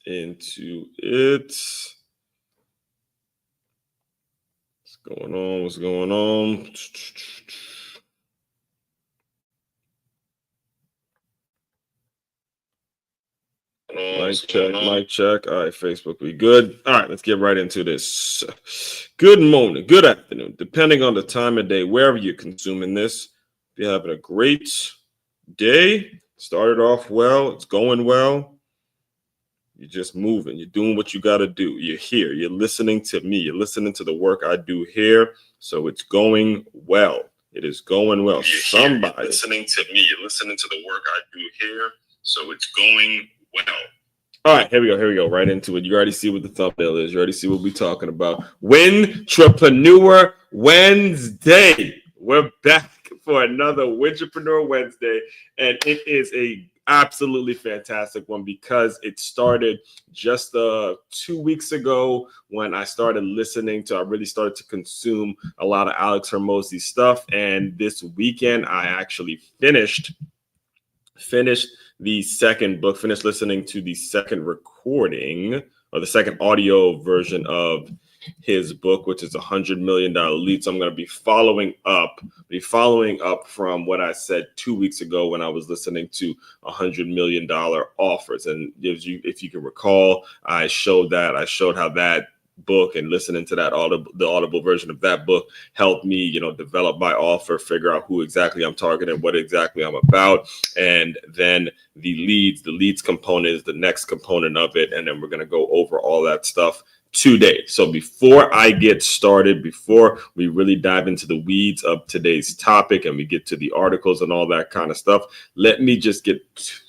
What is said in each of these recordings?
into it. What's going on? Mic check. All right, Facebook, we good. All right, let's get right into this. Good morning, good afternoon, depending on the time of day, wherever you're consuming this. If you're having a great day, started off well, it's going well. You're just moving. You're doing what you got to do. You're here. You're listening to me. You're listening to the work I do here. So it's going well. It is going well. Somebody you're listening to me. You're listening to the work I do here. So it's going well. All right, here we go. Right into it. You already see what the thumbnail is. You already see what we're talking about. Win-Trapreneur Wednesday. We're back for another Win-Trapreneur Wednesday, and it is a absolutely fantastic one because it started just 2 weeks ago when I started I really started to consume a lot of Alex Hormozi stuff. And this weekend, I actually finished the second book, finished listening to the second recording or the second audio version of his book, which is $100 Million Lead. So I'm going to be following up from what I said 2 weeks ago when I was listening to $100 Million Offers. And if you can recall, I showed how that book and listening to that the audible version of that book helped me, develop my offer, figure out who exactly I'm targeting, what exactly I'm about. And then the leads component is the next component of it. And then we're going to go over all that stuff today. So before I get started, before we really dive into the weeds of today's topic and we get to the articles and all that kind of stuff, let me just get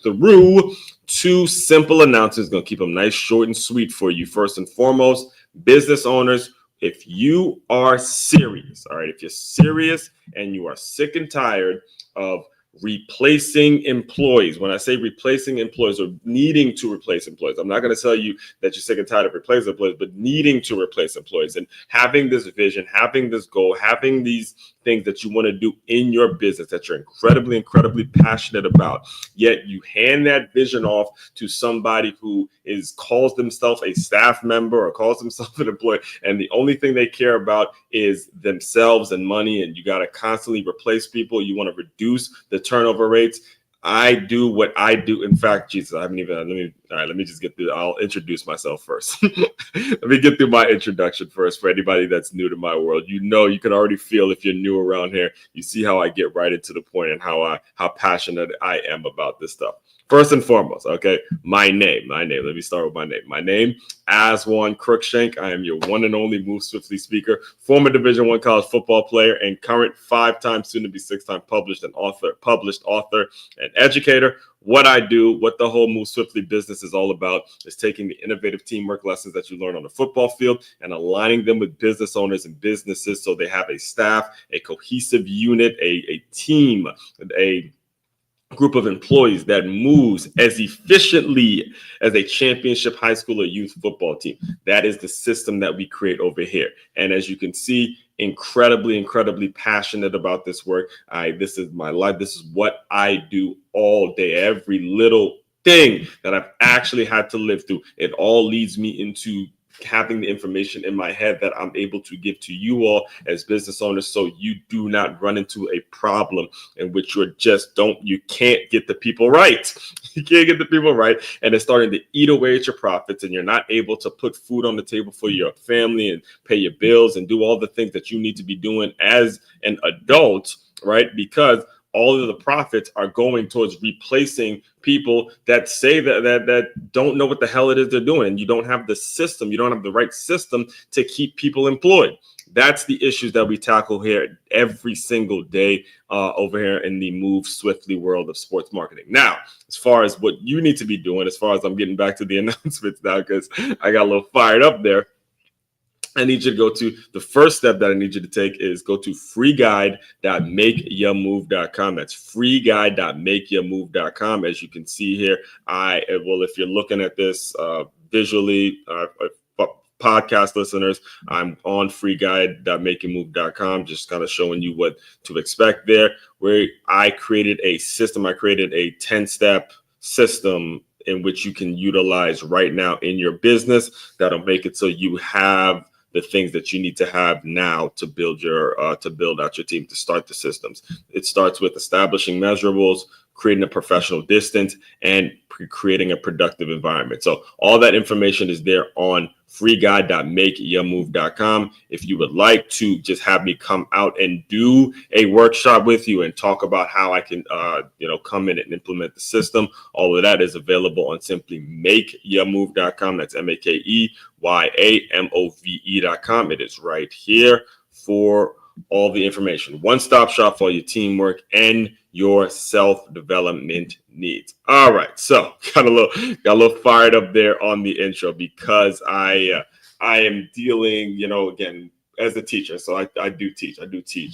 through 2 simple announcements. Going to keep them nice, short, and sweet for you. First and foremost, business owners, if you are serious, all right, if you're serious and you are sick and tired of replacing employees. When I say replacing employees or needing to replace employees, I'm not going to tell you that you're sick and tired of replacing employees, but needing to replace employees and having this vision, having this goal, having these things that you want to do in your business that you're incredibly passionate about, yet you hand that vision off to somebody who calls themselves a staff member or calls themselves an employee, and the only thing they care about is themselves and money, and you got to constantly replace people. You want to reduce the turnover rates. I do what I do. In fact, Jesus, I haven't even, let me just get through. I'll introduce myself first. Let me get through my introduction first for anybody that's new to my world. You can already feel if you're new around here, you see how I get right into the point and how passionate I am about this stuff. First and foremost, okay, my name. Let me start with my name. My name, Aswan Crookshank. I am your one and only Move Swiftly speaker, former Division I college football player, and current 5-time, soon to be 6-time published author and educator. What I do, what the whole Move Swiftly business is all about, is taking the innovative teamwork lessons that you learn on the football field and aligning them with business owners and businesses so they have a staff, a cohesive unit, a team, a group of employees that moves as efficiently as a championship high school or youth football team. That is the system that we create over here. And as you can see, incredibly passionate about this work. This is my life. This is what I do all day. Every little thing that I've actually had to live through, it all leads me into having the information in my head that I'm able to give to you all as business owners, so you do not run into a problem in which you can't get the people right. You can't get the people right, and it's starting to eat away at your profits, and you're not able to put food on the table for your family and pay your bills and do all the things that you need to be doing as an adult, right? Because all of the profits are going towards replacing people that say that don't know what the hell it is they're doing. You don't have the system. You don't have the right system to keep people employed. That's the issues that we tackle here every single day over here in the Move Swiftly world of sports marketing. Now, as far as what you need to be doing, as far as I'm getting back to the announcements now, because I got a little fired up there, I need you to go to the first step that I need you to take is go to freeguide.makeyourmove.com. That's freeguide.makeyourmove.com. As you can see here, if you're looking at this visually, podcast listeners, I'm on freeguide.makeyourmove.com, just kind of showing you what to expect there, where I created a system. I created a 10-step system in which you can utilize right now in your business that'll make it so you have the things that you need to have now to build to build out your team, to start the systems. It starts with establishing measurables, creating a professional distance, and creating a productive environment. So all that information is there on freeguide.makeyourmove.com. If you would like to just have me come out and do a workshop with you and talk about how I can, come in and implement the system, all of that is available on simply makeyourmove.com. That's MAKEYAMOVE.com. It is right here for all the information. One-stop shop for all your teamwork and your self-development needs. All right, so got a little fired up there on the intro because I am dealing, again, as a teacher. So I do teach,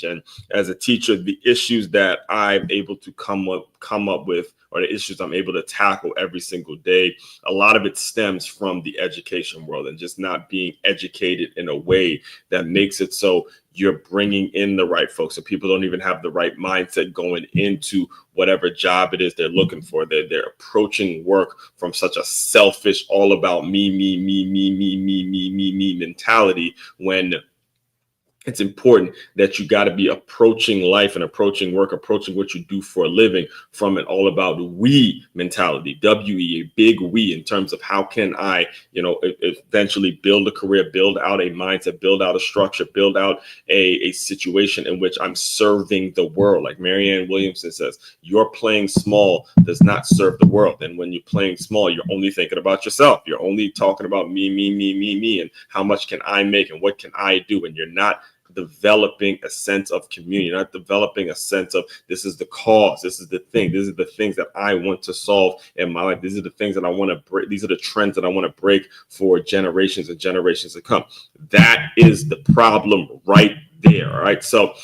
and as a teacher, the issues that I'm able to come up with, or the issues I'm able to tackle every single day, a lot of it stems from the education world and just not being educated in a way that makes it so you're bringing in the right folks. So people don't even have the right mindset going into whatever job it is they're looking for. They're approaching work from such a selfish, all about me mentality, when it's important that you got to be approaching life and approaching work, approaching what you do for a living from an all about we mentality, W-E, a big we, in terms of how can I, eventually build a career, build out a mindset, build out a structure, build out a situation in which I'm serving the world. Like Marianne Williamson says, your playing small does not serve the world. And when you're playing small, you're only thinking about yourself. You're only talking about me, and how much can I make and what can I do? And you're not developing a sense of community, not developing a sense of this is the cause, this is the thing, these are the things that I want to solve in my life, these are the things that I want to break, these are the trends that I want to break for generations and generations to come. That is the problem right there. All right. So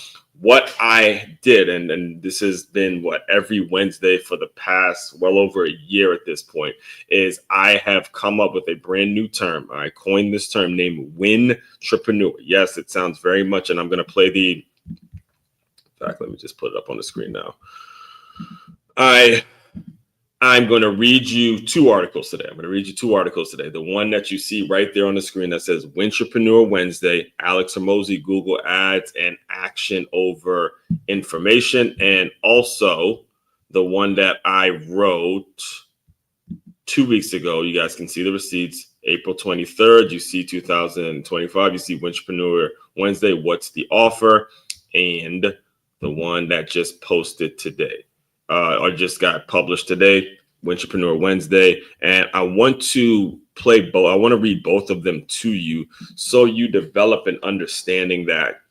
what I did, and this has been every Wednesday for the past well over a year at this point, is I have come up with a brand new term. I coined this term named Win-Trapreneur. Yes, it sounds very much, and I'm going to play in fact, let me just put it up on the screen now. I'm going to read you two articles today. The one that you see right there on the screen that says Win-Trapreneur Wednesday, Alex Hormozi, Google Ads and action over information. And also the one that I wrote 2 weeks ago. You guys can see the receipts. April 23rd, you see 2025. You see Win-Trapreneur Wednesday, what's the offer? And the one that just posted today. Or just got published today, Win-Trapreneur Wednesday. And I want to play both. I want to read both of them to you so you develop an understanding that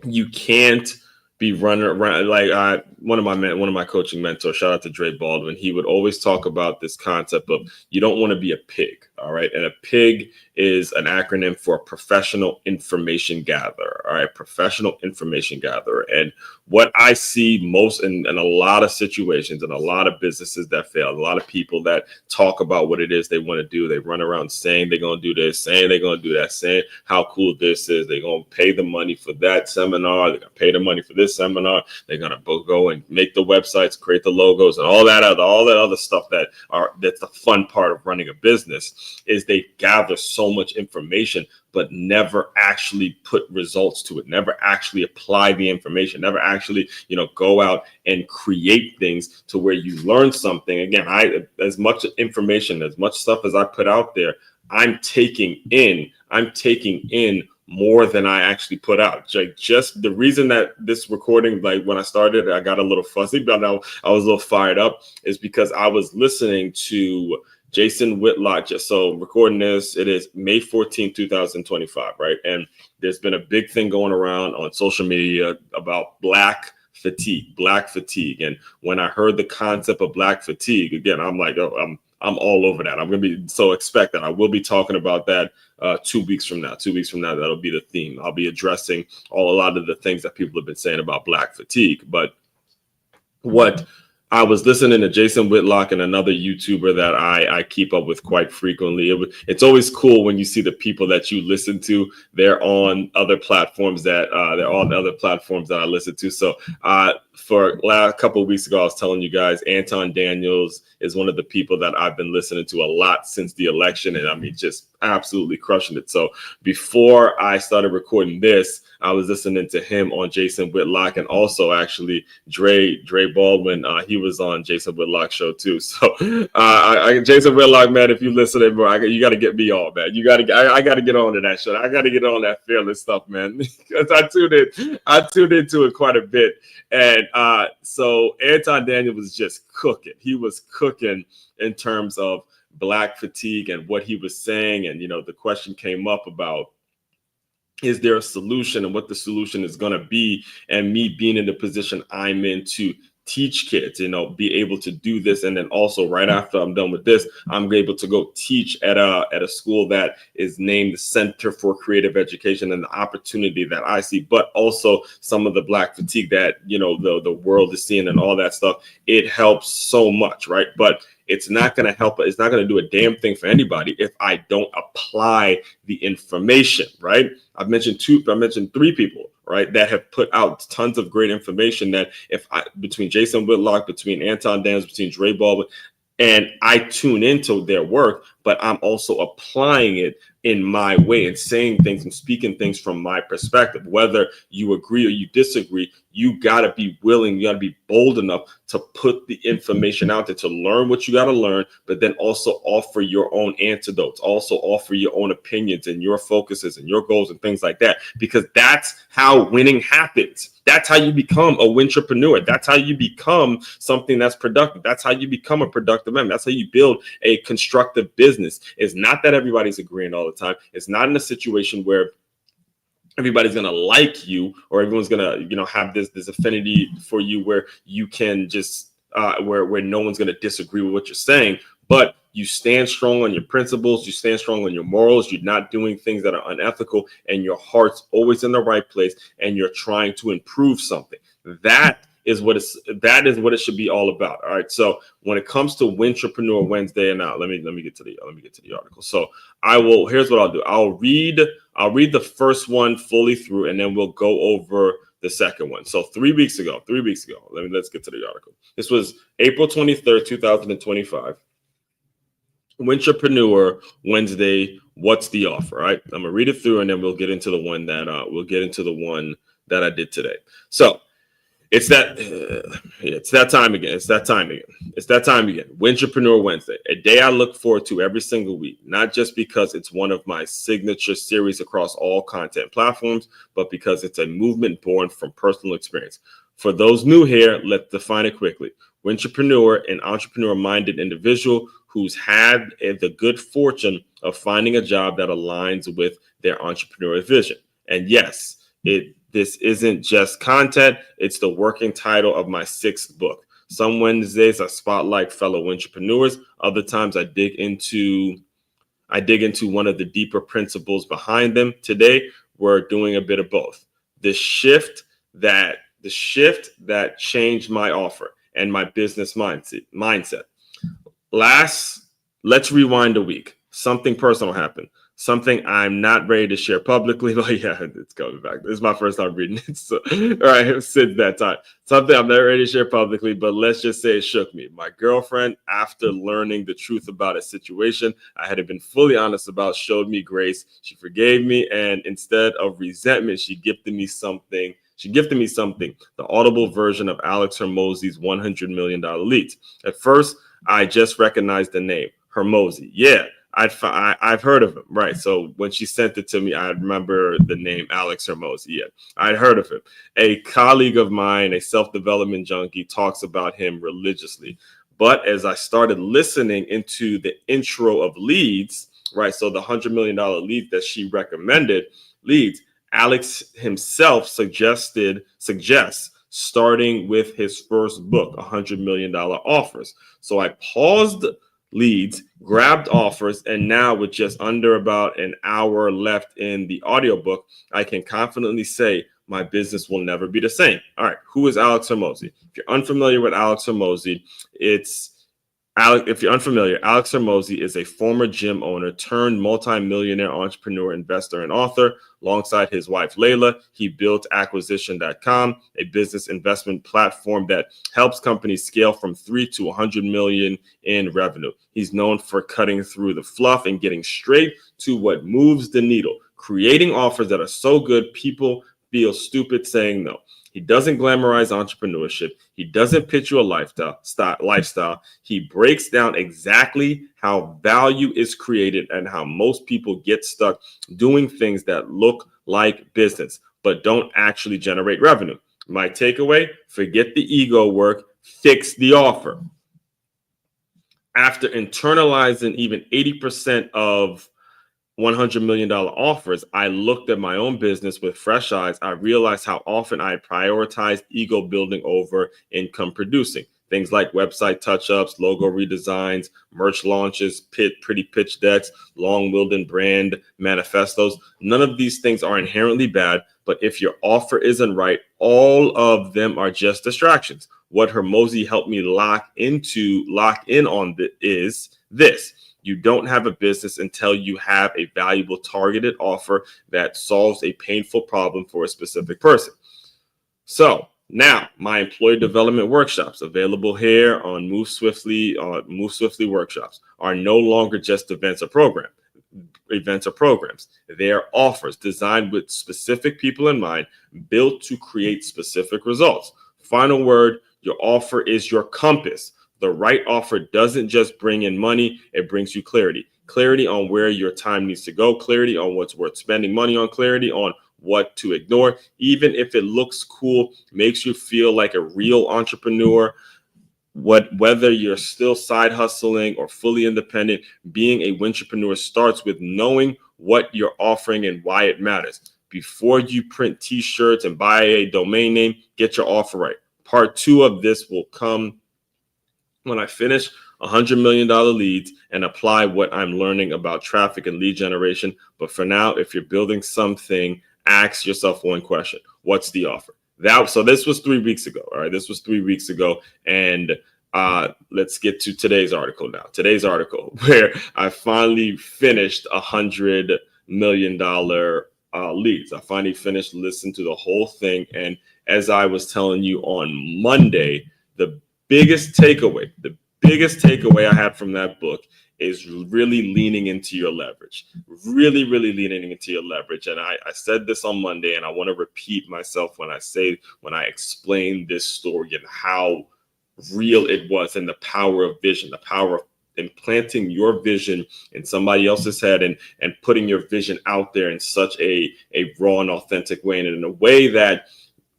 you can't be running around like one of my coaching mentors, shout out to Dre Baldwin. He would always talk about this concept of you don't want to be a pig. All right. And a pig is an acronym for professional information gatherer. All right. Professional information gatherer. And what I see most in a lot of situations and a lot of businesses that fail, a lot of people that talk about what it is they want to do. They run around saying they're going to do this, saying they're going to do that, saying how cool this is. They're going to pay the money for that seminar. They're going to pay the money for this seminar. They're going to go and make the websites, create the logos and all that other stuff that's the fun part of running a business. Is they gather so much information, but never actually put results to it, never actually apply the information, never actually, go out and create things to where you learn something. Again, as much information, as much stuff as I put out there, I'm taking in more than I actually put out. Just the reason that this recording, like when I started, I got a little fuzzy, but I was a little fired up, is because I was listening to Jason Whitlock. So recording this, it is May 14, 2025, right? And there's been a big thing going around on social media about black fatigue. And when I heard the concept of black fatigue, again, I'm like, I'm all over that. I'm going to be, so expect that I will be talking about that 2 weeks from now. 2 weeks from now, that'll be the theme. I'll be addressing a lot of the things that people have been saying about black fatigue. But what I was listening to Jason Whitlock and another YouTuber that I keep up with quite frequently. It's always cool when you see the people that you listen to. They're on other platforms that I listen to. So for a couple of weeks ago, I was telling you guys, Anton Daniels is one of the people that I've been listening to a lot since the election, and I mean, just absolutely crushing it. So before I started recording this, I was listening to him on Jason Whitlock, and also actually Dre Baldwin. He was on Jason Whitlock's show too. So Jason Whitlock, man, if you listen, bro, you got to get me on, man. I got to get on to that show. I got to get on that fearless stuff, man, because I tuned into it quite a bit. And so Anton Daniel was just cooking. He was cooking in terms of Black fatigue and what he was saying. And, the question came up about, is there a solution and what the solution is going to be? And me being in the position I'm in to teach kids, be able to do this. And then also right after I'm done with this, I'm able to go teach at a school that is named the Center for Creative Education, and the opportunity that I see, but also some of the Black fatigue that, the world is seeing and all that stuff. It helps so much, right? But it's not going to help. It's not going to do a damn thing for anybody if I don't apply the information, right? I mentioned 3 people, right, that have put out tons of great information that between Jason Whitlock, between Anton Daniels, between Dre Baldwin, and I tune into their work, but I'm also applying it in my way and saying things and speaking things from my perspective. Whether you agree or you disagree, you got to be willing, you got to be bold enough to put the information out there, to learn what you got to learn, but then also offer your own antidotes, also offer your own opinions and your focuses and your goals and things like that, because that's how winning happens. That's how you become a Win-Trapreneur. That's how you become something that's productive. That's how you become a productive man. That's how you build a constructive business. It's not that everybody's agreeing all the time. It's not in a situation where everybody's going to like you, or everyone's going to, have this affinity for you where you can just, where no one's going to disagree with what you're saying. But you stand strong on your principles, you stand strong on your morals, you're not doing things that are unethical, and your heart's always in the right place, and you're trying to improve something. That is what it should be all about. All right. So when it comes to Win-Trapreneur Wednesday, and now let me get to the article. So here's what I'll do. I'll read the first one fully through, and then we'll go over the second one. So 3 weeks ago, let's get to the article. This was April 23rd, 2025. Win-Trapreneur Wednesday. What's the offer? All right. I'm gonna read it through, and then we'll get into the one that I did today. So it's that time again. Win-Trapreneur Wednesday, a day I look forward to every single week, not just because it's one of my signature series across all content platforms, but because it's a movement born from personal experience. For those new here, let's define it quickly. Win-Trapreneur, an entrepreneur-minded individual who's had the good fortune of finding a job that aligns with their entrepreneurial vision. And yes, this isn't just content, it's the working title of my 6th book. Some Wednesdays I spotlight fellow Win-Trapreneurs. Other times I dig into one of the deeper principles behind them. Today, we're doing a bit of both. The shift that changed my offer and my business mindset. Let's rewind a week. Something personal happened. Something I'm not ready to share publicly. But yeah, it's coming back. This is my first time reading it. So, all right, since that time. Something I'm not ready to share publicly, but let's just say it shook me. My girlfriend, after learning the truth about a situation I hadn't been fully honest about, showed me grace. She forgave me, and instead of resentment, she gifted me something, the audible version of Alex Hormozi's $100 million leads. At first, I just recognized the name, Hormozi. Yeah. I've heard of him, right? So when she sent it to me, I remember the name Alex Hormozi. Yeah, I'd heard of him. A colleague of mine, a self-development junkie, talks about him religiously. But as I started listening into the intro of leads, right? So the $100 million leads that she recommended, Alex himself suggests starting with his first book, $100 million offers. So I paused leads, grabbed offers, and now with just under about an hour left in the audiobook, I can confidently say my business will never be the same. All right, who is Alex Hormozi? If you're unfamiliar with Alex Hormozi, if you're unfamiliar, Alex Hormozi is a former gym owner turned multi-millionaire entrepreneur, investor, and author. Alongside his wife, Layla, he built acquisition.com, a business investment platform that helps companies scale from 3 to 100 million in revenue. He's known for cutting through the fluff and getting straight to what moves the needle, creating offers that are so good people feel stupid saying no. He doesn't glamorize entrepreneurship. He doesn't pitch you a lifestyle. He breaks down exactly how value is created and how most people get stuck doing things that look like business, but don't actually generate revenue. My takeaway, forget the ego work, fix the offer. After internalizing even 80% of $100 million offers, I looked at my own business with fresh eyes. I realized how often I prioritized ego building over income producing. Things like website touch-ups, logo redesigns, merch launches, pretty pitch decks, long-winded brand manifestos. None of these things are inherently bad, but if your offer isn't right, all of them are just distractions. What Hormozi helped me lock in on is this. You don't have a business until you have a valuable targeted offer that solves a painful problem for a specific person. So now my employee development workshops available here on Move Swiftly workshops are no longer just events or programs. They are offers designed with specific people in mind, built to create specific results. Final word, your offer is your compass. The right offer doesn't just bring in money, it brings you clarity. Clarity on where your time needs to go, clarity on what's worth spending money on, clarity on what to ignore. Even if it looks cool, makes you feel like a real entrepreneur, whether you're still side hustling or fully independent, being a Win-Trapreneur starts with knowing what you're offering and why it matters. Before you print t-shirts and buy a domain name, get your offer right. Part 2 of this will come when I finish $100 million leads and apply what I'm learning about traffic and lead generation. But for now, if you're building something, ask yourself one question. What's the offer? So this was 3 weeks ago. All right. This was 3 weeks ago. And let's get to today's article now. Today's article where I finally finished $100 million leads. I finally finished listening to the whole thing. And as I was telling you on Monday, the biggest takeaway I had from that book is really leaning into your leverage, really leaning into your leverage. And I said this on Monday, and I want to repeat myself when I explain this story and how real it was, and the power of vision, the power of implanting your vision in somebody else's head and putting your vision out there in such a raw and authentic way, and in a way that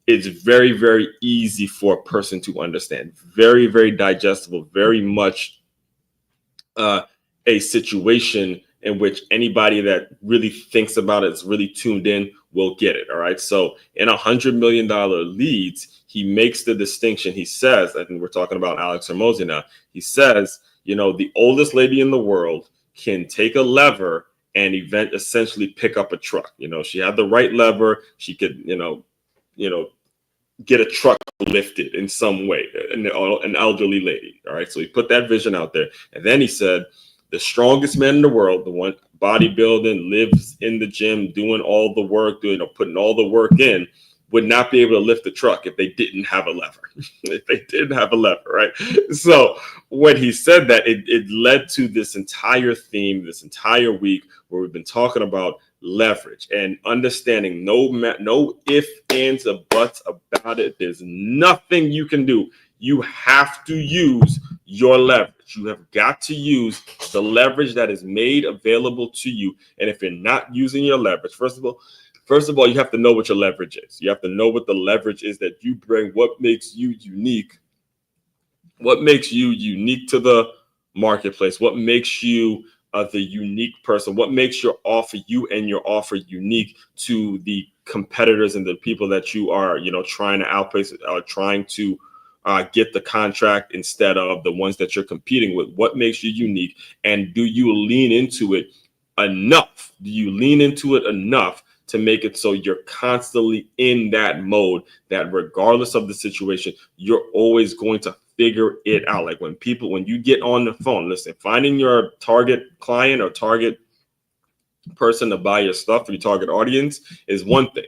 it's very easy for a person to understand, very digestible, very much a situation in which anybody that really thinks about it, is really tuned in, will get it. All right. So in $100 million leads, he makes the distinction. He says, I think we're talking about Alex Hormozi now. He says, the oldest lady in the world can take a lever and essentially pick up a truck. She had the right lever. She could, get a truck lifted in some way, an elderly lady. All right. So he put that vision out there. And then he said, the strongest man in the world, the one bodybuilding, lives in the gym, doing all the work, putting all the work in, would not be able to lift the truck if they didn't have a lever. Right? So when he said that, it led to this entire theme, this entire week, where we've been talking about leverage and understanding no ifs, ands, or buts about it. There's nothing you can do. You have to use your leverage. You have got to use the leverage that is made available to you. And if you're not using your leverage, first of all, you have to know what your leverage is. You have to know what the leverage is that you bring, what makes you unique, to the marketplace, what makes you the unique person, what makes you and your offer unique to the competitors and the people that you are, trying to outpace, trying to get the contract instead of the ones that you're competing with. What makes you unique? And do you lean into it enough? Do you lean into it enough to make it so you're constantly in that mode that regardless of the situation, you're always going to figure it out. Like when you get on the phone, listen, finding your target client or target person to buy your stuff for your target audience is one thing.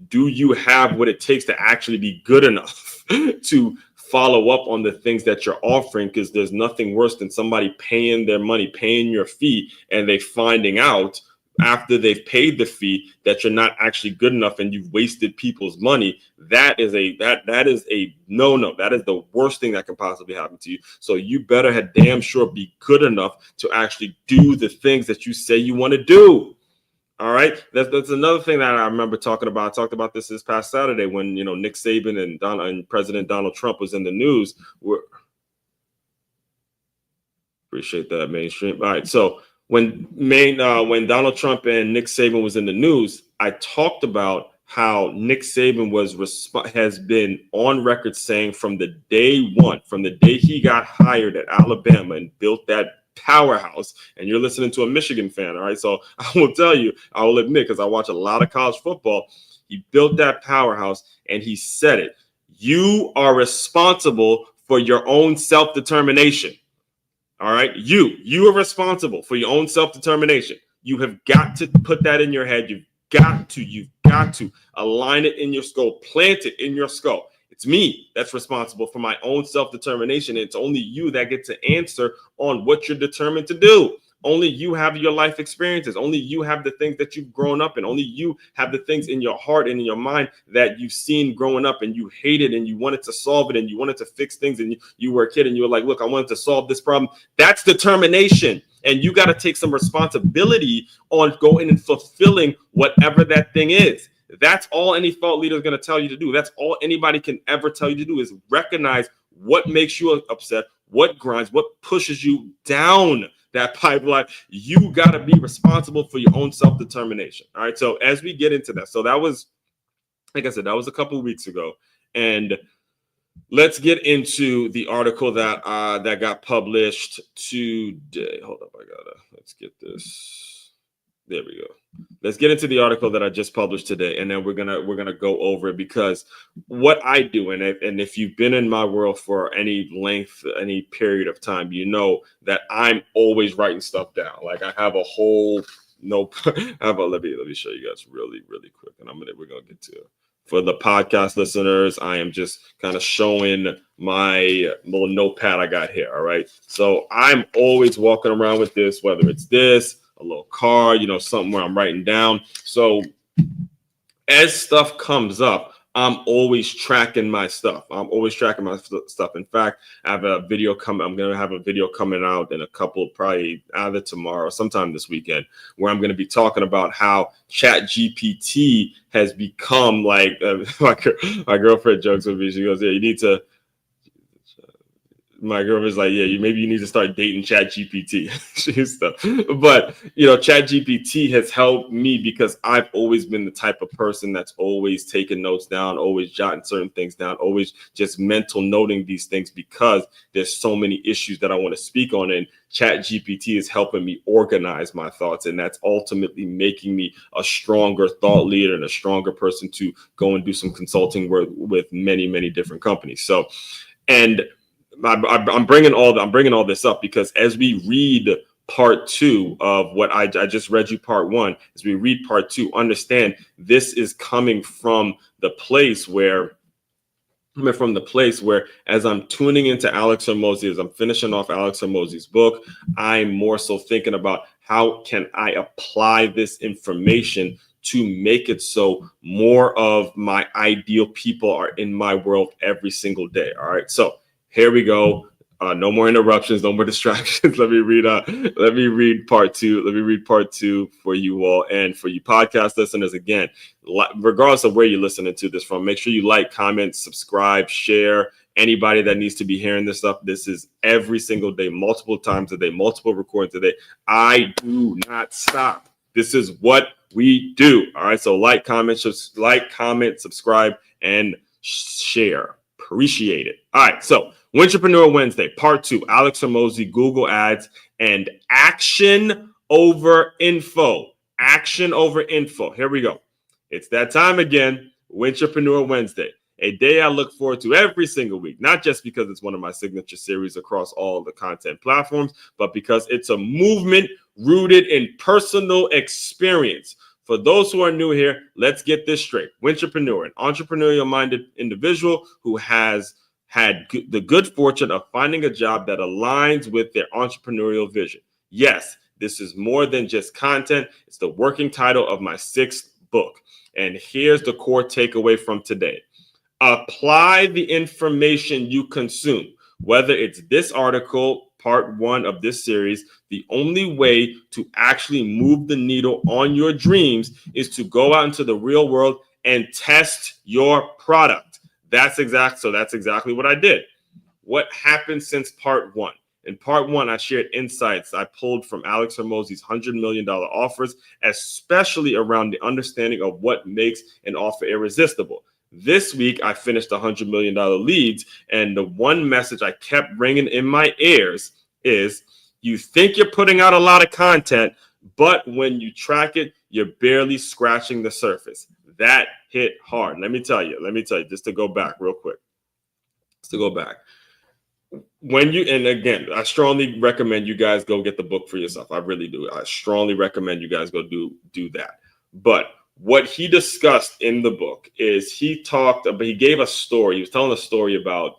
Do you have what it takes to actually be good enough to follow up on the things that you're offering? Because there's nothing worse than somebody paying their money, paying your fee, and they finding out after they've paid the fee that you're not actually good enough and you've wasted people's money. That is a no. That is the worst thing that can possibly happen to you. So you better have damn sure be good enough to actually do the things that you say you want to do. All right. That's another thing that I remember talking about. I talked about this past Saturday when, Nick Saban and President Donald Trump was in the news. Appreciate that, mainstream. All right. So when Donald Trump and Nick Saban was in the news, I talked about how Nick Saban has been on record saying from the day he got hired at Alabama and built that powerhouse. And you're listening to a Michigan fan, all right? So I will admit, because I watch a lot of college football, he built that powerhouse and he said it. You are responsible for your own self-determination. All right. You are responsible for your own self-determination. You have got to put that in your head. You've got to align it in your skull, plant it in your skull. It's me that's responsible for my own self-determination. It's only you that get to answer on what you're determined to do. Only you have your life experiences. Only you have the things that you've grown up in. Only you have the things in your heart and in your mind that you've seen growing up and you hated and you wanted to solve it and you wanted to fix things and you were a kid and you were like, look, I wanted to solve this problem. That's determination. And you got to take some responsibility on going and fulfilling whatever that thing is. That's all any thought leader is going to tell you to do. That's all anybody can ever tell you to do is recognize what makes you upset, what grinds, what pushes you down that pipeline. You got to be responsible for your own self-determination. All right. So as we get into that, so that was, like I said, that was a couple of weeks ago. And let's get into the article that got published today. Hold up. Let's get this. There we go. Let's get into the article that I just published today, and then we're gonna go over it, because what I do, and if you've been in my world for any period of time, you know that I'm always writing stuff down. Like I have a whole let me show you guys really quick, and we're gonna get to it. For the podcast listeners, I am just kind of showing my little notepad I got here. All right, so I'm always walking around with this, whether it's this, a little card, something where I'm writing down. So as stuff comes up, I'm always tracking my stuff. In fact, I have a video I'm going to have a video coming out in a couple, probably either tomorrow or sometime this weekend, where I'm going to be talking about how ChatGPT has become like, my girlfriend jokes with me. She goes, yeah, you need to, my girlfriend's like, yeah, maybe you need to start dating ChatGPT. But ChatGPT has helped me because I've always been the type of person that's always taking notes down, always jotting certain things down, always just mental noting these things, because there's so many issues that I want to speak on, and ChatGPT is helping me organize my thoughts, and that's ultimately making me a stronger thought leader and a stronger person to go and do some consulting work with many different companies. So, and I'm bringing all this up because as we read part 2 of what I just read you part 1, as we read part 2, understand this is coming from the place where as I'm tuning into Alex Hormozi, as I'm finishing off Alex Hormozi's book, I'm more so thinking about how can I apply this information to make it so more of my ideal people are in my world every single day. All right. So here we go. No more interruptions, no more distractions. Let me read part 2. Let me read part 2 for you all, and for you podcast listeners. Again, regardless of where you're listening to this from, make sure you like, comment, subscribe, share. Anybody that needs to be hearing this stuff, this is every single day, multiple times a day, multiple recordings a day. I do not stop. This is what we do. All right. So like, comment, subscribe, and share. Appreciate it. All right. So Win-Trapreneur Wednesday, part 2, Alex Hormozi, Google Ads, and action over info. Action over info. Here we go. It's that time again, Win-Trapreneur Wednesday, a day I look forward to every single week, not just because it's one of my signature series across all the content platforms, but because it's a movement rooted in personal experience. For those who are new here, let's get this straight. Win-Trapreneur, an entrepreneurial-minded individual who has had the good fortune of finding a job that aligns with their entrepreneurial vision. Yes, this is more than just content. It's the working title of my 6th book. And here's the core takeaway from today. Apply the information you consume, whether it's this article, part 1 of this series. The only way to actually move the needle on your dreams is to go out into the real world and test your product. That's exactly what I did. What happened since part 1? In part 1, I shared insights I pulled from Alex Hormozi's $100 million offers, especially around the understanding of what makes an offer irresistible. This week, I finished $100 million leads, and the one message I kept ringing in my ears is, you think you're putting out a lot of content, but when you track it, you're barely scratching the surface. That hit hard. Let me tell you, just to go back real quick. When you, and again, I strongly recommend you guys go get the book for yourself. I really do. I strongly recommend you guys go do that. But what he discussed in the book is he gave a story. He was telling a story about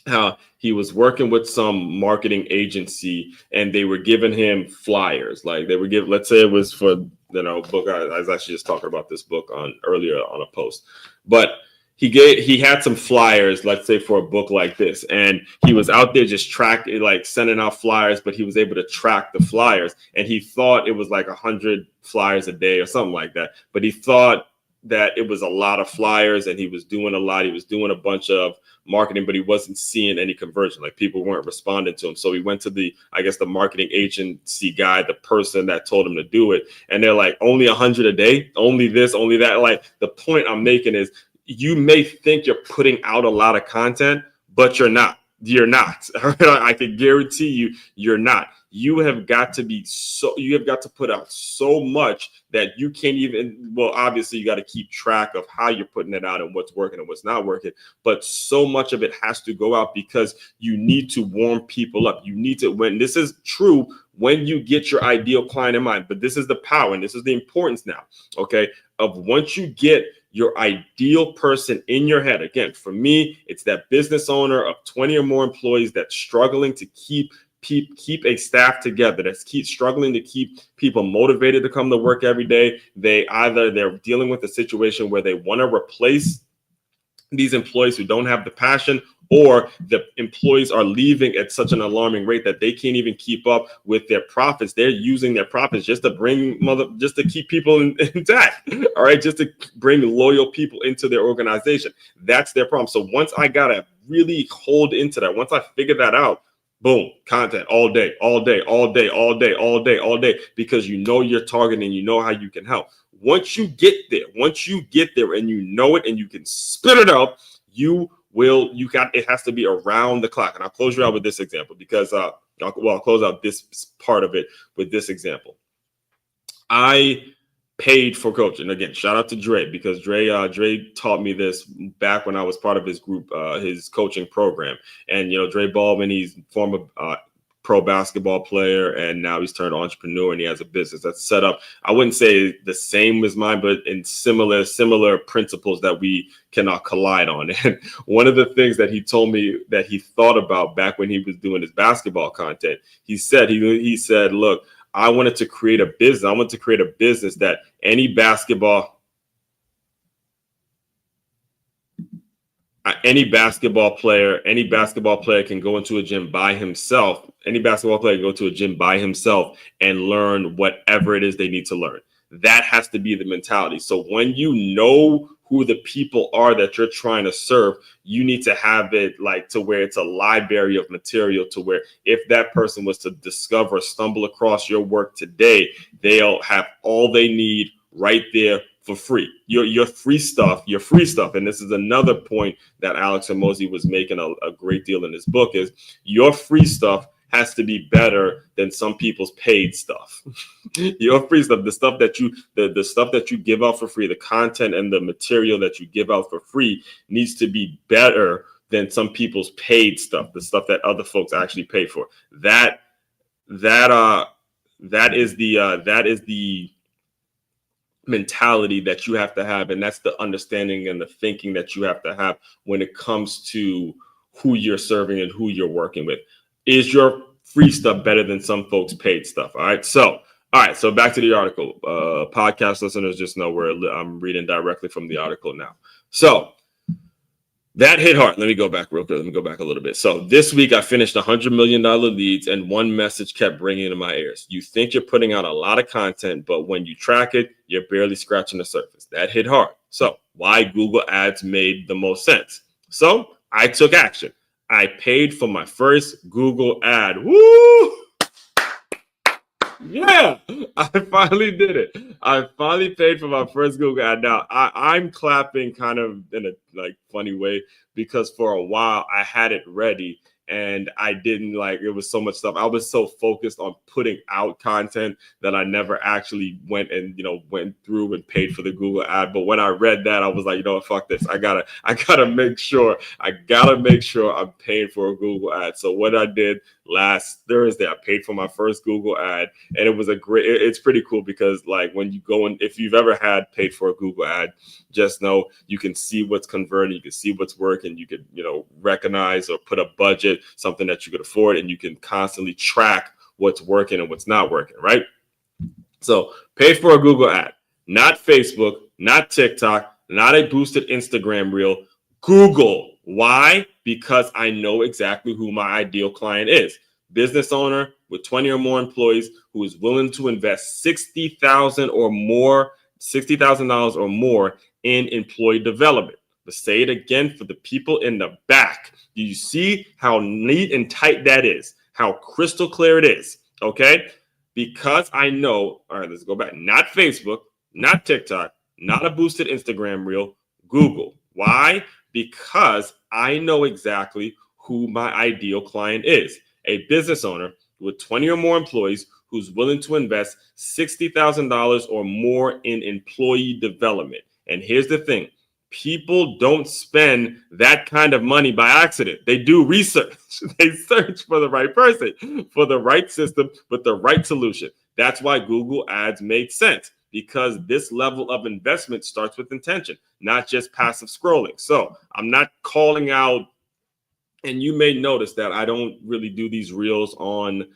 how he was working with some marketing agency and they were giving him flyers. Like they were giving, let's say it was for, book. I was actually just talking about this book earlier on a post, but he had some flyers, let's say for a book like this, and he was out there just sending out flyers, but he was able to track the flyers, and he thought it was like 100 flyers a day or something like that, but he thought that it was a lot of flyers and he was doing a lot. He was doing a bunch of marketing, but he wasn't seeing any conversion. Like people weren't responding to him. So he went to the marketing agency guy, the person that told him to do it. And they're like, only 100 a day, only this, only that. Like the point I'm making is, you may think you're putting out a lot of content, but you're not. You're not. I can guarantee you're not. You have got to put out so much that you can't even, well, obviously you got to keep track of how you're putting it out and what's working and what's not working. But so much of it has to go out because you need to warm people up. You need to, when this is true, when you get your ideal client in mind, but this is the power and this is the importance now, okay, of once you get your ideal person in your head. Again, for me, it's that business owner of 20 or more employees that's struggling to keep a staff together, that's struggling to keep people motivated to come to work every day. They're dealing with a situation where they want to replace these employees who don't have the passion, or the employees are leaving at such an alarming rate that they can't even keep up with their profits. They're using their profits just to keep people intact. All right. Just to bring loyal people into their organization. That's their problem. So once I got to really hold into that, once I figured that out, boom, content all day, because you know your target and you know how you can help. Once you get there and you know it and you can spit it out, it has to be around the clock. And I'll close you out with this example because I'll close out this part of it with this example. I paid for coaching. Again, shout out to Dre, because Dre taught me this back when I was part of his group, his coaching program. And Dre Baldwin, he's former pro basketball player, and now he's turned entrepreneur and he has a business that's set up, I wouldn't say the same as mine, but in similar principles that we cannot collide on. And one of the things that he told me that he thought about back when he was doing his basketball content, he said, look, I wanted to create a business. I want to create a business that any basketball player can go into a gym by himself. Any basketball player can go to a gym by himself and learn whatever it is they need to learn. That has to be the mentality. So when you know who the people are that you're trying to serve, you need to have it like to where it's a library of material, to where if that person was to discover, stumble across your work today, they'll have all they need right there for free. Your free stuff. And this is another point that Alex Hormozi was making a great deal in his book, is your free stuff has to be better than some people's paid stuff. Your free stuff, the stuff that you give out for free, the content and the material that you give out for free needs to be better than some people's paid stuff, the stuff that other folks actually pay for. That is the mentality that you have to have, and that's the understanding and the thinking that you have to have when it comes to who you're serving and who you're working with. Is your free stuff better than some folks' paid stuff? All right. So back to the article. Podcast listeners just know where I'm reading directly from the article now. So that hit hard. Let me go back real quick. Let me go back a little bit. So this week I finished $100 million leads, and one message kept ringing in my ears. You think you're putting out a lot of content, but when you track it, you're barely scratching the surface. That hit hard. So why Google ads made the most sense. So I took action. I paid for my first Google ad. Woo! Yeah, I finally did it. I finally paid for my first Google ad. Now I'm clapping kind of in a funny way, because for a while I had it ready and I didn't it was so much stuff. I was so focused on putting out content that I never actually went through and paid for the Google ad. But when I read that, I was like, fuck this. I gotta make sure I'm paying for a Google ad. So what I did last Thursday, I paid for my first Google ad, and it was it's pretty cool because when you go in, if you've ever had paid for a Google ad, just know you can see what's converting, you can see what's working, you could, recognize or put a budget, something that you could afford, and you can constantly track what's working and what's not working, right? So pay for a Google ad, not Facebook, not TikTok, not a boosted Instagram reel, Google. Why? Because I know exactly who my ideal client is. Business owner with 20 or more employees who is willing to invest $60,000 or more in employee development. Let's say it again for the people in the back. Do you see how neat and tight that is? How crystal clear it is? Okay? Because I know, all right, let's go back. Not Facebook, not TikTok, not a boosted Instagram reel, Google. Why? Because I know exactly who my ideal client is. A business owner with 20 or more employees who's willing to invest $60,000 or more in employee development. And here's the thing. People don't spend that kind of money by accident. They do research. They search for the right person, for the right system, with the right solution. That's why Google ads made sense, because this level of investment starts with intention, not just passive scrolling. So I'm not calling out, and you may notice that I don't really do these reels on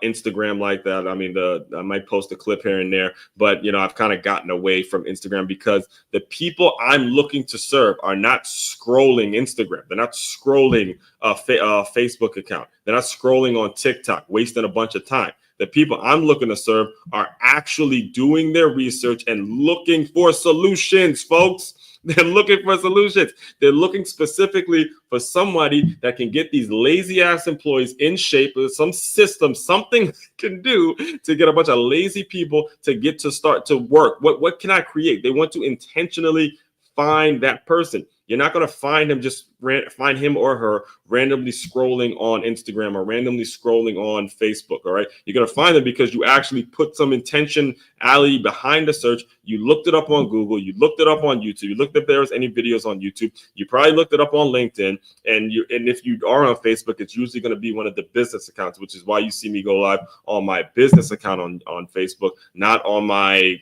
Instagram like that. I mean, I might post a clip here and there, but I've kind of gotten away from Instagram because the people I'm looking to serve are not scrolling Instagram. They're not scrolling a Facebook account. They're not scrolling on TikTok, wasting a bunch of time. The people I'm looking to serve are actually doing their research and looking for solutions, folks. They're looking for solutions. They're looking specifically for somebody that can get these lazy ass employees in shape, with some system, something can do to get a bunch of lazy people to get to start to work. What can I create? They want to intentionally find that person. You're not going to find him or her randomly scrolling on Instagram or randomly scrolling on Facebook. All right. You're going to find them because you actually put some intentionality behind the search. You looked it up on Google. You looked it up on YouTube. You looked if there was any videos on YouTube. You probably looked it up on LinkedIn. And if you are on Facebook, it's usually going to be one of the business accounts, which is why you see me go live on my business account on Facebook, not on my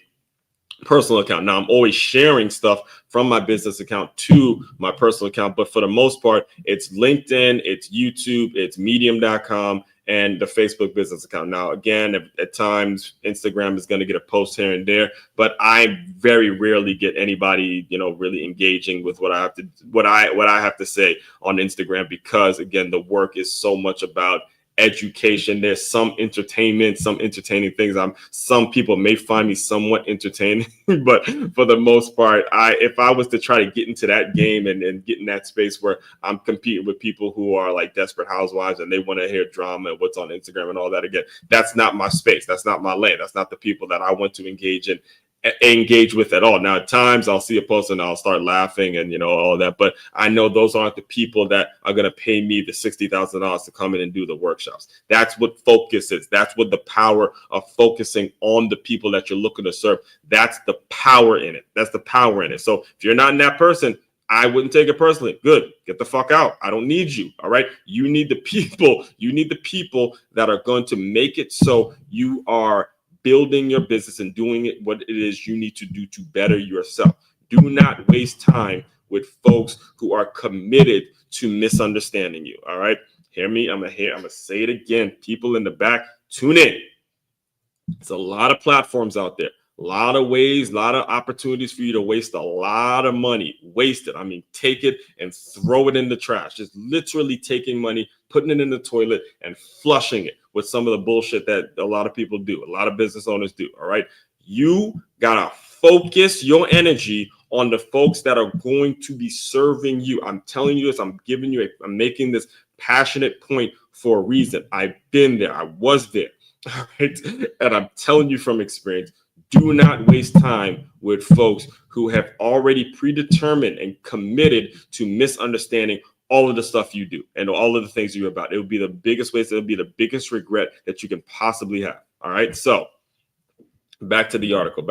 personal account. Now, I'm always sharing stuff from my business account to my personal account, but for the most part, it's LinkedIn, it's YouTube, it's medium.com, and the Facebook business account. Now, again, at times, Instagram is going to get a post here and there, but I very rarely get anybody, really engaging with what I have to say on Instagram, because again, the work is so much about education. There's some entertainment, some entertaining things. Some people may find me somewhat entertaining, but for the most part, if I was to try to get into that game and get in that space where I'm competing with people who are like desperate housewives and they want to hear drama and what's on Instagram and all that, again, that's not my space. That's not my lane. That's not the people that I want to engage in engage with at all. Now, at times I'll see a post and I'll start laughing and, all that, but I know those aren't the people that are going to pay me the $60,000 to come in and do the workshops. That's what focus is. That's what the power of focusing on the people that you're looking to serve. That's the power in it. That's the power in it. So if you're not in that person, I wouldn't take it personally. Good. Get the fuck out. I don't need you. All right. You need the people. You need the people that are going to make it so you are building your business and doing it what it is you need to do to better yourself. Do not waste time with folks who are committed to misunderstanding you. All right. Hear me. I'm gonna say it again. People in the back, tune in. There's a lot of platforms out there. A lot of ways, a lot of opportunities for you to waste a lot of money. Waste it. I mean, take it and throw it in the trash. Just literally taking money, putting it in the toilet and flushing it with some of the bullshit that a lot of people do. A lot of business owners do. All right. You got to focus your energy on the folks that are going to be serving you. I'm telling you this. I'm making this passionate point for a reason. I've been there. I was there. All right. And I'm telling you from experience, do not waste time with folks who have already predetermined and committed to misunderstanding all of the stuff you do and all of the things you're about. It would be the biggest waste. It would be the biggest regret that you can possibly have. All right. So back to the article,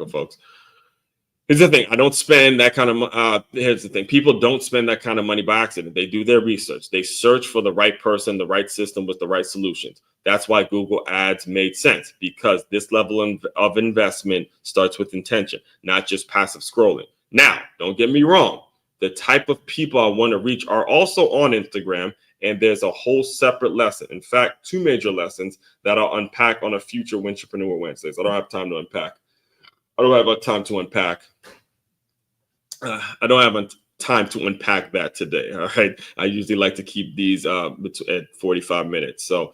folks. Here's the thing. I don't spend that kind of here's the thing. People don't spend that kind of money by accident. They do their research. They search for the right person, the right system with the right solutions. That's why Google Ads made sense, because this level of investment starts with intention, not just passive scrolling. Now, don't get me wrong. The type of people I want to reach are also on Instagram, and there's a whole separate lesson. In fact, 2 major lessons that I'll unpack on a future Win-Trapreneur Wednesdays. I don't have time to unpack. I don't have time to unpack that today. All right. I usually like to keep these at 45 minutes. So,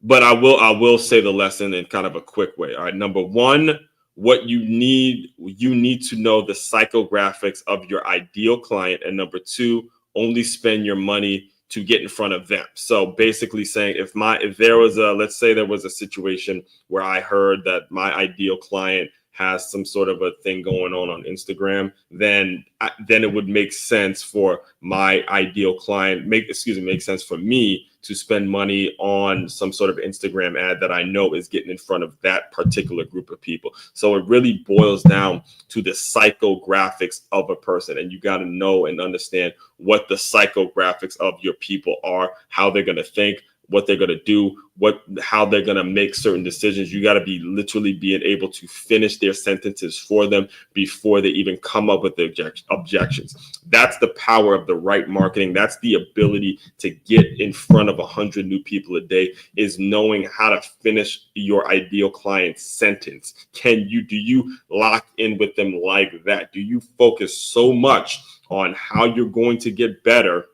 but I will say the lesson in kind of a quick way. All right. Number 1, what you need to know the psychographics of your ideal client. And number 2, only spend your money to get in front of them. So basically saying if there was let's say there was a situation where I heard that my ideal client has some sort of a thing going on Instagram, then it would make sense for my ideal client, make sense for me to spend money on some sort of Instagram ad that I know is getting in front of that particular group of people. So it really boils down to the psychographics of a person, and you got to know and understand what the psychographics of your people are, how they're going to think, what they're going to do, how they're going to make certain decisions. You got to be literally being able to finish their sentences for them before they even come up with the objections. That's the power of the right marketing. That's the ability to get in front of 100 new people a day, is knowing how to finish your ideal client's sentence. Do you lock in with them like that? Do you focus so much on how you're going to get better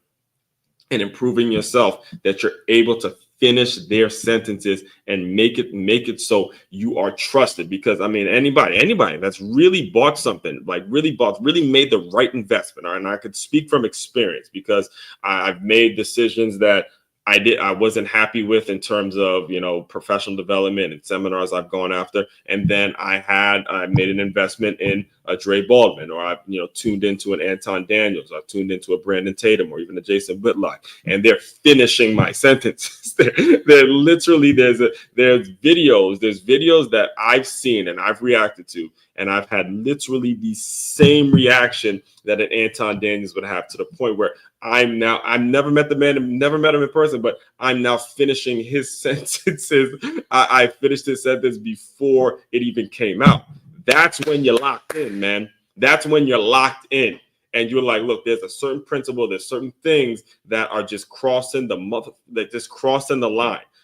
and improving yourself that you're able to finish their sentences and make it so you are trusted? Because I mean, anybody that's really bought something, really made the right investment. All right? And I could speak from experience, because I've made decisions that I wasn't happy with in terms of, professional development and seminars I've gone after. And then I made an investment in a Dre Baldwin, or I've, tuned into an Anton Daniels, I've tuned into a Brandon Tatum, or even a Jason Whitlock, and they're finishing my sentences. They're literally, there's videos that I've seen and I've reacted to, and I've had literally the same reaction that an Anton Daniels would have, to the point where I've never met the man, never met him in person, but I'm now finishing his sentences. I finished his sentence before it even came out. That's when you're locked in, man. That's when you're locked in. And you're like, look, there's a certain principle, there's certain things that are just crossing the line.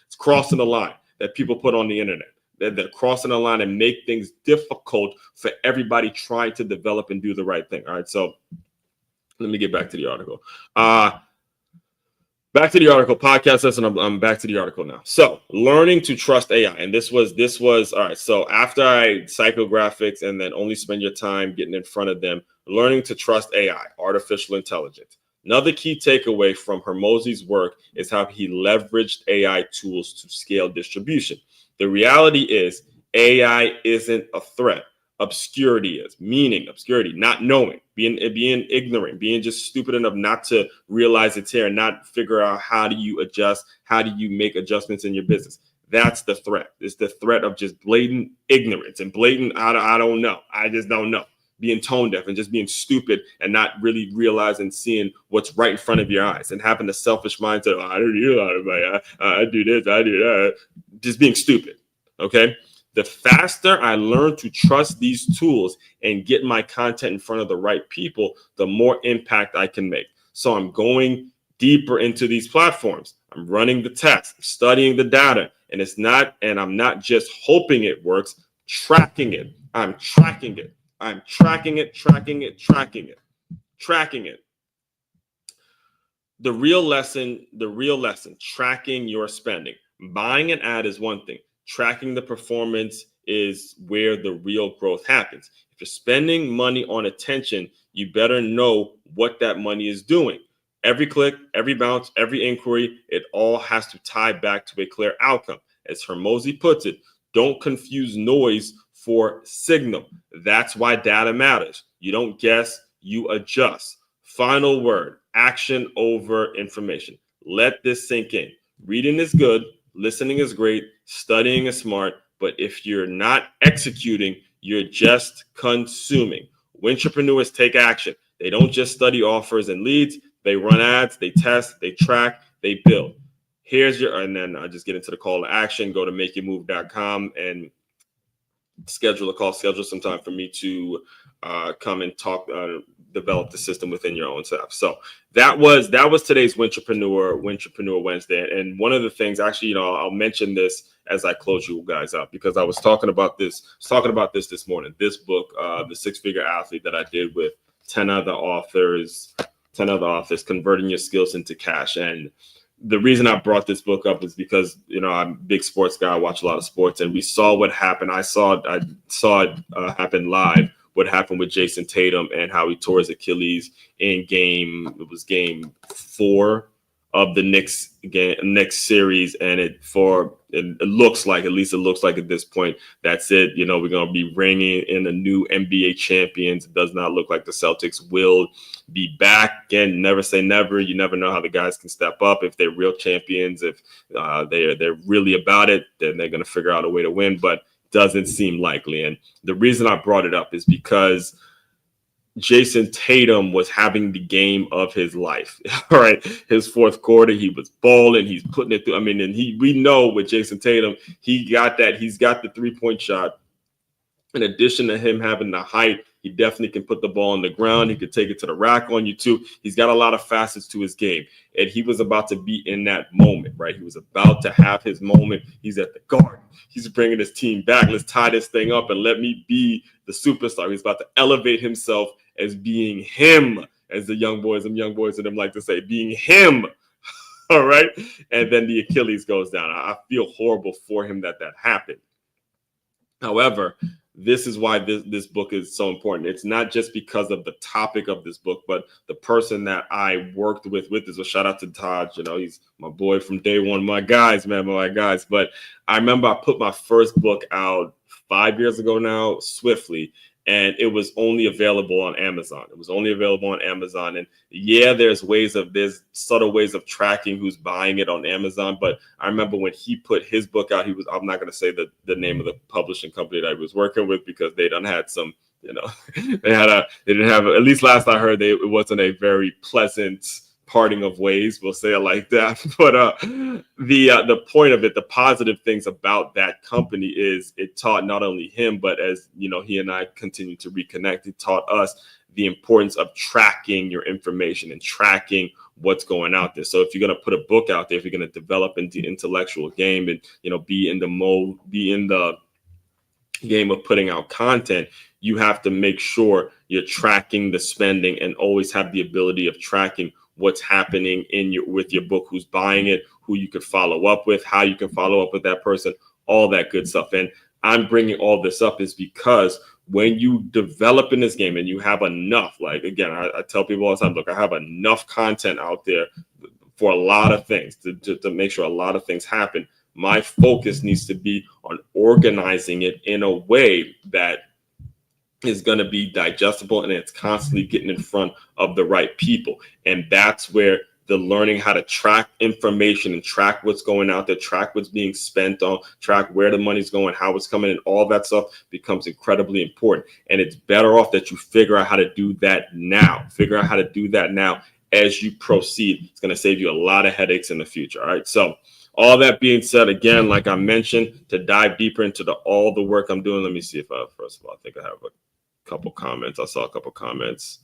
It's crossing the line that people put on the internet. They're crossing the line and make things difficult for everybody trying to develop and do the right thing. All right. So let me get back to the article. Podcast lesson. I'm back to the article now. So learning to trust AI. And this was all right. So after psychographics and then only spend your time getting in front of them, learning to trust AI, artificial intelligence. Another key takeaway from Hormozi's work is how he leveraged AI tools to scale distribution. The reality is AI isn't a threat, obscurity is. Meaning, obscurity, not knowing, being ignorant, being just stupid enough not to realize it's here and not figure out how do you adjust, how do you make adjustments in your business. That's the threat. It's the threat of just blatant ignorance and blatant, I don't know. I just don't know. Being tone deaf and just being stupid and not really realizing, seeing what's right in front of your eyes and having the selfish mindset, I don't do that, I do this, I do that. Just being stupid, okay? The faster I learn to trust these tools and get my content in front of the right people, the more impact I can make. So I'm going deeper into these platforms. I'm running the tests, studying the data, and I'm not just hoping it works, tracking it. I'm tracking it. I'm tracking it. The real lesson, tracking your spending. Buying an ad is one thing. Tracking the performance is where the real growth happens. If you're spending money on attention, you better know what that money is doing. Every click, every bounce, every inquiry, it all has to tie back to a clear outcome. As Hormozi puts it, don't confuse noise for signal. That's why data matters. You don't guess, you adjust. Final word, action over information. Let this sink in. Reading is good, listening is great, studying is smart, but if you're not executing, you're just consuming. Win-Trapreneurs take action. They don't just study offers and leads. They run ads, they test, they track, they build. And then I just get into the call to action. Go to makeitmove.com and schedule a call, schedule some time for me to come and talk, develop the system within your own self. So that was today's Win-Trapreneur Wednesday. And one of the things, actually, I'll mention this as I close you guys up, because I was talking about this this morning. This book, The Six-Figure Athlete, that I did with 10 other authors, converting your skills into cash. And the reason I brought this book up is because, I'm a big sports guy. I watch a lot of sports, and we saw what happened. I saw it happen live. What happened with Jason Tatum and how he tore his Achilles in game 4 of the next series, and it looks like at this point that's it. We're gonna be ringing in a new NBA champions. It does not look like the Celtics will be back. Again, never say never. You never know how the guys can step up if they're real champions. If they're really about it, then they're gonna figure out a way to win. But doesn't seem likely. And the reason I brought it up is because Jason Tatum was having the game of his life. All right. His fourth quarter, he was balling. He's putting it through. We know with Jason Tatum, he's got the 3-point shot. In addition to him having the height, he definitely can put the ball on the ground. He could take it to the rack on you too. He's got a lot of facets to his game. And he was about to be in that moment, right? He was about to have his moment. He's at the Garden. He's bringing his team back. Let's tie this thing up and let me be the superstar. He's about to elevate himself as being him, as the young boys and them like to say, being him. All right. And then the Achilles goes down. I feel horrible for him that happened. However, this is why this book is so important. It's not just because of the topic of this book, but the person that I worked with this. So shout out to Todd. He's my boy from day one. My guys. But I remember I put my first book out 5 years ago now, Swiftly. And it was only available on Amazon. And yeah, there's subtle ways of tracking who's buying it on Amazon. But I remember when he put his book out, I'm not going to say the name of the publishing company that I was working with, because they done had some, they didn't have, at least last I heard, it wasn't a very pleasant parting of ways, we'll say it like that. But the point of it, the positive things about that company is it taught not only him, but as he and I continue to reconnect, it taught us the importance of tracking your information and tracking what's going out there. So if you're going to put a book out there, if you're going to develop into the intellectual game and be in the game of putting out content, you have to make sure you're tracking the spending and always have the ability of tracking what's happening with your book, who's buying it, who you could follow up with, how you can follow up with that person, all that good stuff. And I'm bringing all this up is because when you develop in this game and you have enough, like, again, I tell people all the time, look, I have enough content out there for a lot of things to make sure a lot of things happen. My focus needs to be on organizing it in a way that is going to be digestible, and it's constantly getting in front of the right people. And that's where the learning how to track information and track what's going out there, track what's being spent on, track where the money's going, how it's coming in, all that stuff becomes incredibly important. And it's better off that you figure out how to do that now. Figure out how to do that now as you proceed. It's going to save you a lot of headaches in the future. All right. So all that being said, again, like I mentioned, to dive deeper into all the work I'm doing, let me see if first of all, I think I have a couple comments. I saw a couple comments.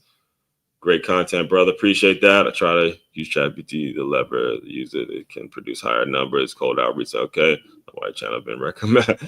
Great content, brother. Appreciate that. I try to use ChatGPT, the lever, use it. It can produce higher numbers, cold outreach. Okay. The white channel has been recommended.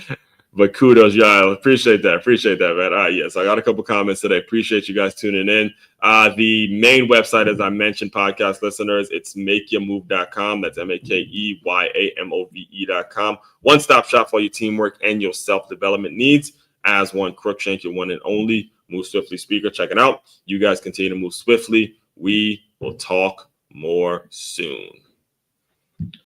But kudos, y'all. Appreciate that. Appreciate that, man. All right, yes, I got a couple comments today. Appreciate you guys tuning in. The main website, as I mentioned, podcast listeners, it's makeyourmove.com. That's MakeYamove.com. One-stop shop for your teamwork and your self-development needs. As one Crookshank, your one and only Move Swiftly speaker. Check it out. You guys continue to move swiftly. We will talk more soon.